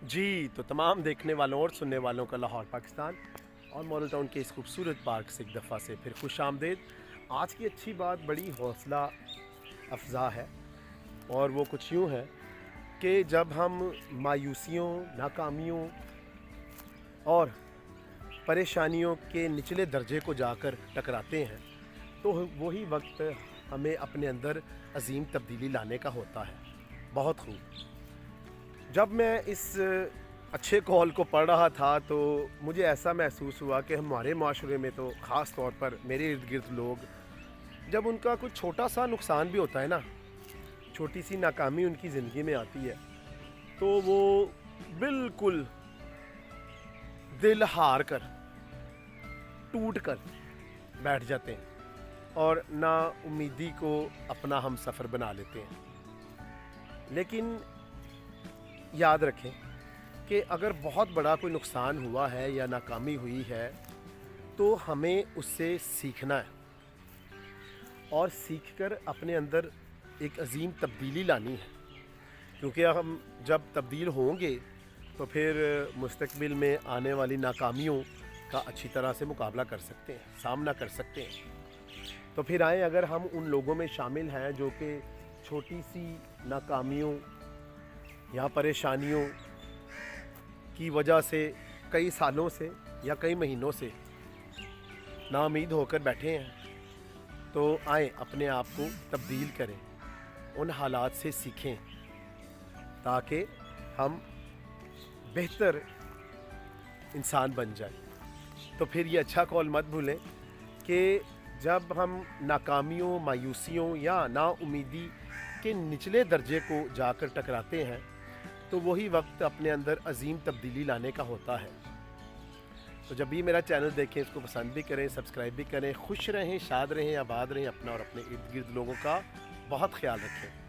जी, तो तमाम देखने वालों और सुनने वालों का लाहौर पाकिस्तान और मॉडल टाउन के इस खूबसूरत पार्क से एक दफ़ा से फिर खुश आमदेद। आज की अच्छी बात बड़ी हौसला अफ़ज़ा है और वो कुछ यूँ है कि जब हम मायूसियों, नाकामियों और परेशानियों के निचले दर्जे को जाकर टकराते हैं तो वही वक्त हमें अपने अंदर अजीम तब्दीली लाने का होता है। बहुत खूब। जब मैं इस अच्छे कॉल को पढ़ रहा था तो मुझे ऐसा महसूस हुआ कि हमारे माशरे में तो ख़ास तौर पर मेरे इर्द गिर्द लोग, जब उनका कुछ छोटा सा नुकसान भी होता है ना, छोटी सी नाकामी उनकी ज़िंदगी में आती है, तो वो बिल्कुल दिल हार कर, टूट कर बैठ जाते हैं और ना उम्मीदी को अपना हम सफ़र बना लेते हैं। लेकिन याद रखें कि अगर बहुत बड़ा कोई नुकसान हुआ है या नाकामी हुई है तो हमें उससे सीखना है और सीखकर अपने अंदर एक अजीम तब्दीली लानी है, क्योंकि हम जब तब्दील होंगे तो फिर मुस्तकबिल में आने वाली नाकामियों का अच्छी तरह से मुकाबला कर सकते हैं, सामना कर सकते हैं। तो फिर आए, अगर हम उन लोगों में शामिल हैं जो कि छोटी सी नाकामियों या परेशानियों की वजह से कई सालों से या कई महीनों से नाउम्मीद होकर बैठे हैं, तो आए अपने आप को तब्दील करें, उन हालात से सीखें ताकि हम बेहतर इंसान बन जाए। तो फिर ये अच्छा कॉल मत भूलें कि जब हम नाकामियों, मायूसियों या नाउम्मीदी के निचले दर्जे को जाकर टकराते हैं तो वही वक्त अपने अंदर अजीम तब्दीली लाने का होता है। तो जब भी मेरा चैनल देखें, इसको पसंद भी करें, सब्सक्राइब भी करें। खुश रहें, शाद रहें, आबाद रहें, अपना और अपने इर्द गिर्द लोगों का बहुत ख्याल रखें।